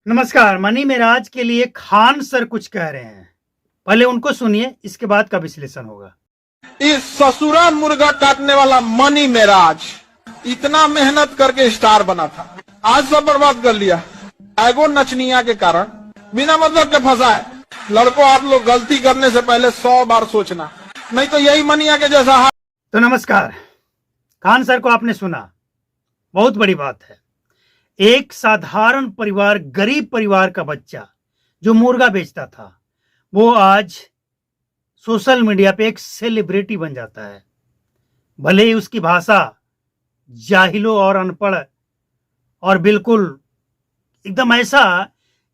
नमस्कार। मनी मेराज के लिए खान सर कुछ कह रहे हैं। पहले उनको सुनिए, इसके बाद का विश्लेषण होगा। इस ससुरा मुर्गा काटने वाला मनी मेराज इतना मेहनत करके स्टार बना था, आज सब बर्बाद कर लिया। एगो नचनिया के कारण बिना मतलब के फंसा है। लड़कों, आप लोग गलती करने से पहले 100 बार सोचना, नहीं तो यही मनिया के जैसा हाल। तो नमस्कार, खान सर को आपने सुना, बहुत बड़ी बात है। एक साधारण परिवार, गरीब परिवार का बच्चा जो मुर्गा बेचता था, वो आज सोशल मीडिया पे एक सेलिब्रिटी बन जाता है। भले ही उसकी भाषा जाहिलों और अनपढ़ और बिल्कुल एकदम ऐसा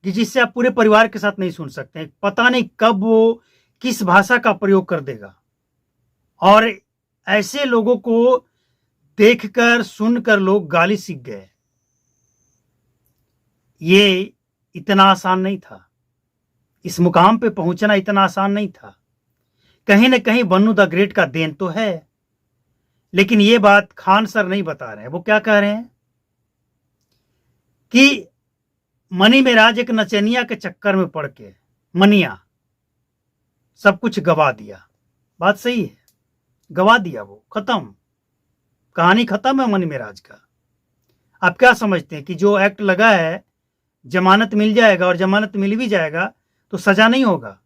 कि जिससे आप पूरे परिवार के साथ नहीं सुन सकते। पता नहीं कब वो किस भाषा का प्रयोग कर देगा, और ऐसे लोगों को देखकर सुनकर लोग गाली सीख गए। ये इतना आसान नहीं था, इस मुकाम पे पहुंचना इतना आसान नहीं था। कहीं न कहीं बन्नू द ग्रेट का देन तो है, लेकिन ये बात खान सर नहीं बता रहे हैं। वो क्या कह रहे हैं कि मनी मेराज एक नचनिया के चक्कर में पड़ के मनिया सब कुछ गवा दिया। बात सही है, गवा दिया, वो खत्म, कहानी खत्म है मनी मेराज का। आप क्या समझते हैं कि जो एक्ट लगा है जमानत मिल जाएगा, और जमानत मिल भी जाएगा तो सजा नहीं होगा?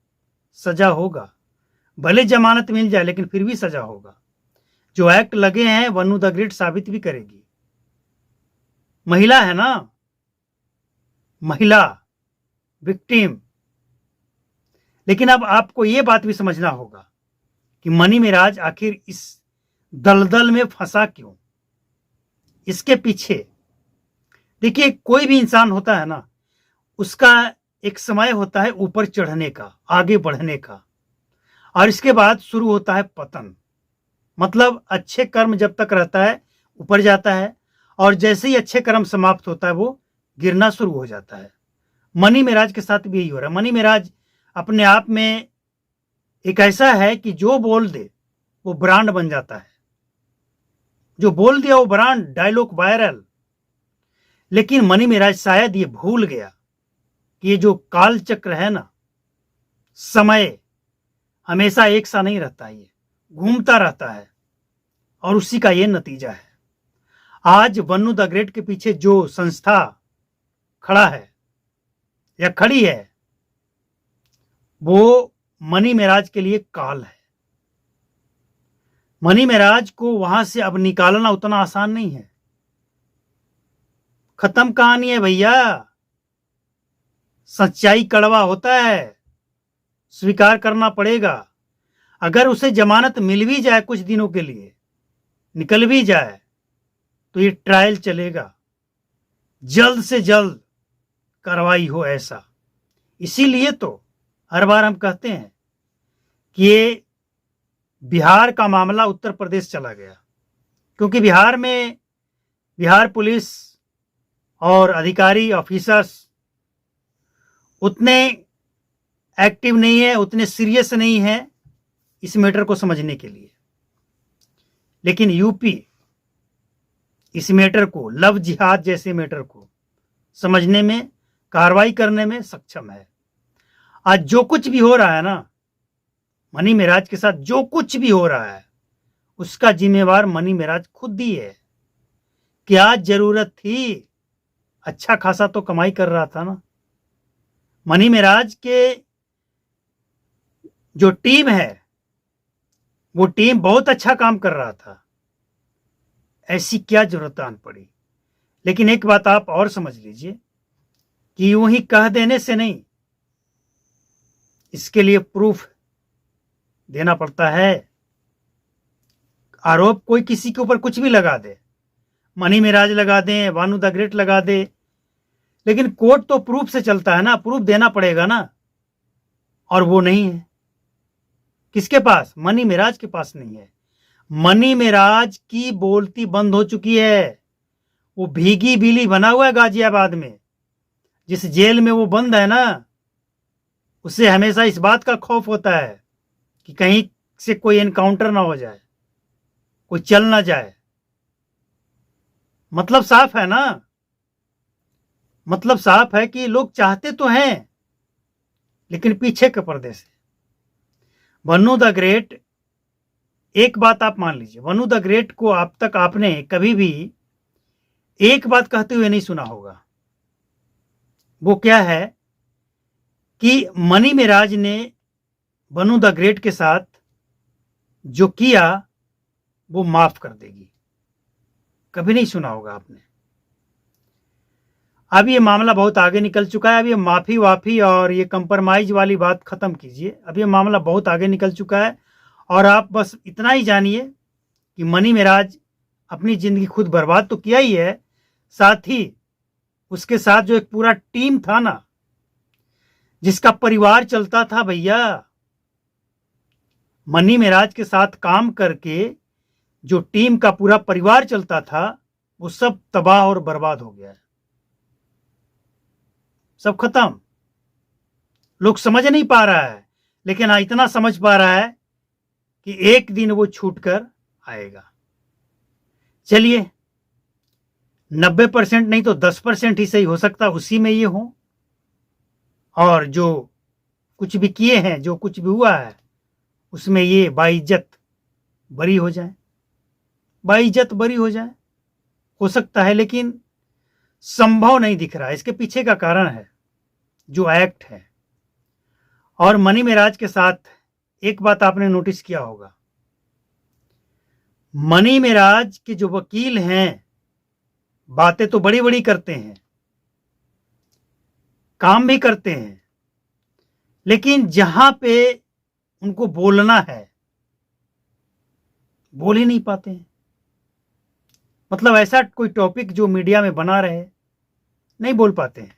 सजा होगा, भले जमानत मिल जाए लेकिन फिर भी सजा होगा। जो एक्ट लगे हैं बन्नू द ग्रेट साबित भी करेगी। महिला है ना, महिला विक्टिम। लेकिन अब आपको यह बात भी समझना होगा कि मनी मेराज आखिर इस दलदल में फंसा क्यों। इसके पीछे देखिए, कोई भी इंसान होता है ना, उसका एक समय होता है ऊपर चढ़ने का, आगे बढ़ने का, और इसके बाद शुरू होता है पतन। मतलब अच्छे कर्म जब तक रहता है ऊपर जाता है, और जैसे ही अच्छे कर्म समाप्त होता है वो गिरना शुरू हो जाता है। मनी मेराज के साथ भी यही हो रहा है। मनी मेराज अपने आप में एक ऐसा है कि जो बोल दे वो ब्रांड बन जाता है। जो बोल दिया वो ब्रांड, डायलॉग वायरल। लेकिन मनी मेराज शायद ये भूल गया कि ये जो काल चक्र है ना, समय हमेशा एक सा नहीं रहता, ये घूमता रहता है, और उसी का ये नतीजा है। आज बन्नू द ग्रेट के पीछे जो संस्था खड़ा है या खड़ी है, वो मनी मेराज के लिए काल है। मनी मेराज को वहां से अब निकालना उतना आसान नहीं है। खत्म कहानी है भैया। सच्चाई कड़वा होता है, स्वीकार करना पड़ेगा। अगर उसे जमानत मिल भी जाए, कुछ दिनों के लिए निकल भी जाए, तो ये ट्रायल चलेगा, जल्द से जल्द कार्रवाई हो ऐसा। इसीलिए तो हर बार हम कहते हैं कि ये बिहार का मामला उत्तर प्रदेश चला गया, क्योंकि बिहार में बिहार पुलिस और अधिकारी ऑफिसर्स उतने एक्टिव नहीं है, उतने सीरियस नहीं है इस मैटर को समझने के लिए। लेकिन यूपी इस मैटर को, लव जिहाद जैसे मैटर को समझने में, कार्रवाई करने में सक्षम है। आज जो कुछ भी हो रहा है ना, मनी मेराज के साथ जो कुछ भी हो रहा है, उसका जिम्मेवार मनी मेराज खुद ही है। क्या जरूरत थी? अच्छा खासा तो कमाई कर रहा था ना। मनी मेराज के जो टीम है, वो टीम बहुत अच्छा काम कर रहा था, ऐसी क्या जरूरत आन पड़ी। लेकिन एक बात आप और समझ लीजिए कि यूं ही कह देने से नहीं, इसके लिए प्रूफ देना पड़ता है। आरोप कोई किसी के ऊपर कुछ भी लगा दे, मनी मेराज लगा दे, बन्नू द ग्रेट लगा दे, लेकिन कोर्ट तो प्रूफ से चलता है ना, प्रूफ देना पड़ेगा ना। और वो नहीं है किसके पास? मनी मेराज के पास नहीं है। मनी मेराज की बोलती बंद हो चुकी है। वो भीगी बिल्ली बना हुआ है गाजियाबाद में। जिस जेल में वो बंद है ना, उसे हमेशा इस बात का खौफ होता है कि कहीं से कोई एनकाउंटर ना हो जाए, कोई चल ना जाए। मतलब साफ है ना, मतलब साफ है कि लोग चाहते तो हैं लेकिन पीछे के पर्दे से। वनु द ग्रेट, एक बात आप मान लीजिए, वनु द ग्रेट को अब तक आपने कभी भी एक बात कहते हुए नहीं सुना होगा। वो क्या है कि मनी मिराज ने वनु द ग्रेट के साथ जो किया वो माफ कर देगी, कभी नहीं सुना होगा आपने। अब ये मामला बहुत आगे निकल चुका है। अब ये माफी वाफी और ये कंप्रोमाइज वाली बात खत्म कीजिए। अब ये मामला बहुत आगे निकल चुका है और आप बस इतना ही जानिए कि मनी मिराज अपनी जिंदगी खुद बर्बाद तो किया ही है, साथ ही उसके साथ जो एक पूरा टीम था ना, जिसका परिवार चलता था भैया, मनी मिराज के साथ काम करके जो टीम का पूरा परिवार चलता था, वो सब तबाह और बर्बाद हो गया है, सब खत्म। लोग समझ नहीं पा रहा है, लेकिन हाँ इतना समझ पा रहा है कि एक दिन वो छूट कर आएगा। चलिए 90% नहीं तो 10% ही सही, हो सकता उसी में ये हो, और जो कुछ भी किए हैं, जो कुछ भी हुआ है, उसमें ये बाइज्जत बरी हो जाए, बाइज्जत बरी हो जाए, हो सकता है, लेकिन संभव नहीं दिख रहा है। इसके पीछे का कारण है जो एक्ट है। और मनी मिराज के साथ एक बात आपने नोटिस किया होगा, मनी मिराज के जो वकील हैं बातें तो बड़ी बड़ी करते हैं, काम भी करते हैं, लेकिन जहां पे उनको बोलना है बोल ही नहीं पाते हैं। मतलब ऐसा कोई टॉपिक जो मीडिया में बना रहे नहीं बोल पाते हैं।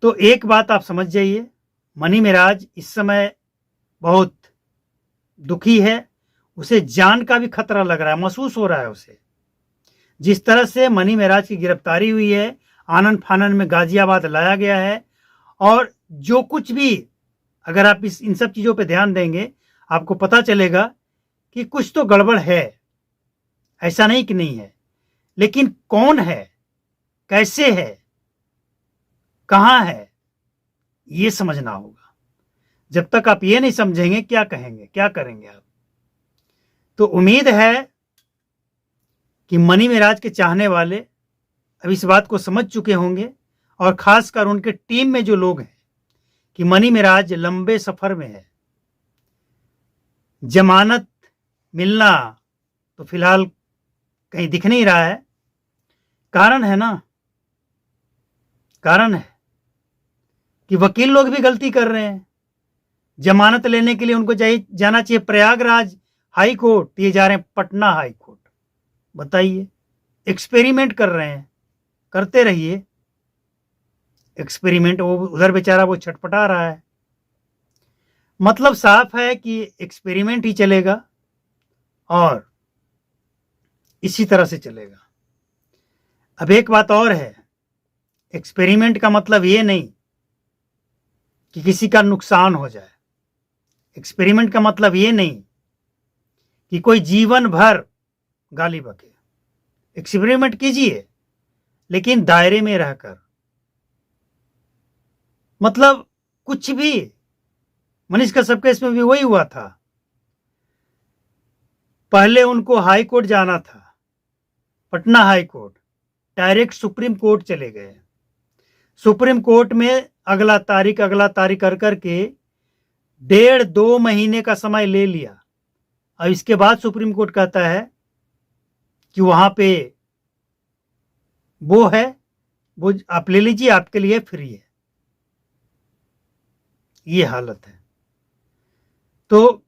तो एक बात आप समझ जाइए, मनी मिराज इस समय बहुत दुखी है, उसे जान का भी खतरा लग रहा है, महसूस हो रहा है उसे। जिस तरह से मनी मिराज की गिरफ्तारी हुई है, आनन फानन में गाजियाबाद लाया गया है, और जो कुछ भी, अगर आप इन सब चीजों पे ध्यान देंगे आपको पता चलेगा कि कुछ तो गड़बड़ है, ऐसा नहीं कि नहीं है, लेकिन कौन है, कैसे है, कहां है, ये समझना होगा। जब तक आप ये नहीं समझेंगे क्या कहेंगे, क्या करेंगे आप। तो उम्मीद है कि मनी मिराज के चाहने वाले अब इस बात को समझ चुके होंगे, और खासकर उनके टीम में जो लोग हैं, कि मनी मिराज लंबे सफर में है। जमानत मिलना तो फिलहाल कहीं दिख नहीं रहा है। कारण है ना, कारण है कि वकील लोग भी गलती कर रहे हैं। जमानत लेने के लिए उनको जाना चाहिए प्रयागराज हाई कोर्ट, ये जा रहे हैं पटना हाई कोर्ट। बताइए, एक्सपेरिमेंट कर रहे हैं, करते रहिए एक्सपेरिमेंट। वो उधर बेचारा वो छटपटा रहा है। मतलब साफ है कि एक्सपेरिमेंट ही चलेगा और इसी तरह से चलेगा। अब एक बात और है, एक्सपेरिमेंट का मतलब ये नहीं कि किसी का नुकसान हो जाए। एक्सपेरिमेंट का मतलब ये नहीं कि कोई जीवन भर गाली बके। एक्सपेरिमेंट कीजिए लेकिन दायरे में रहकर। मतलब कुछ भी, मनीष कश्यप केस में भी वही हुआ था। पहले उनको हाई कोर्ट जाना था, Patna high court, direct supreme court चले गए। सुप्रीम कोर्ट में अगला तारीख कर करके 1.5-2 महीने का समय ले लिया। अब इसके बाद सुप्रीम कोर्ट कहता है कि वहां पे वो है, वो आप ले लीजिए, आपके लिए फ्री है। ये हालत है। तो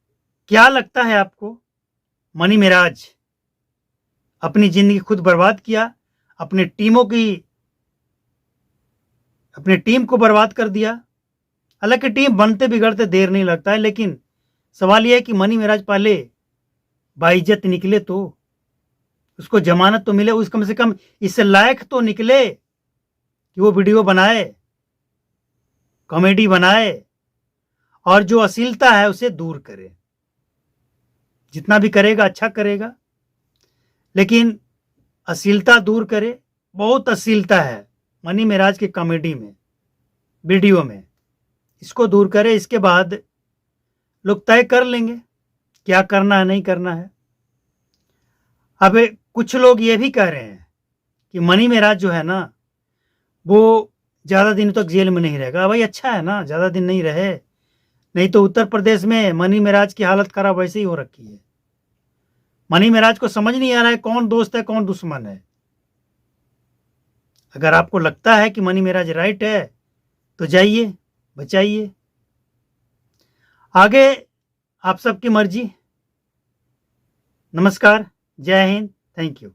क्या लगता है आपको, मनी मिराज अपनी जिंदगी खुद बर्बाद किया, अपने टीम को बर्बाद कर दिया। हालांकि टीम बनते बिगड़ते देर नहीं लगता है, लेकिन सवाल यह है कि मनी मिराज पहले बाइज्जत निकले तो उसको जमानत तो मिले, उस कम से कम इस लायक तो निकले कि वो वीडियो बनाए, कॉमेडी बनाए, और जो अश्लीलता है उसे दूर करे। जितना भी करेगा अच्छा करेगा, लेकिन अश्लीलता दूर करे। बहुत अश्लीलता है मनी मेराज की कॉमेडी में, वीडियो में, इसको दूर करें। इसके बाद लोग तय कर लेंगे क्या करना है नहीं करना है। अब कुछ लोग ये भी कह रहे हैं कि मनी मेराज जो है ना वो ज़्यादा दिन तक जेल में नहीं रहेगा। भाई अच्छा है ना, ज़्यादा दिन नहीं रहे, नहीं तो उत्तर प्रदेश में मनी मेराज की हालत खराब वैसे ही हो रखी है। मनी मेराज को समझ नहीं आ रहा है कौन दोस्त है कौन दुश्मन है। अगर आपको लगता है कि मनी मेराज राइट है तो जाइए, बचाइए। आगे आप सबकी मर्जी। नमस्कार, जय हिंद, थैंक यू।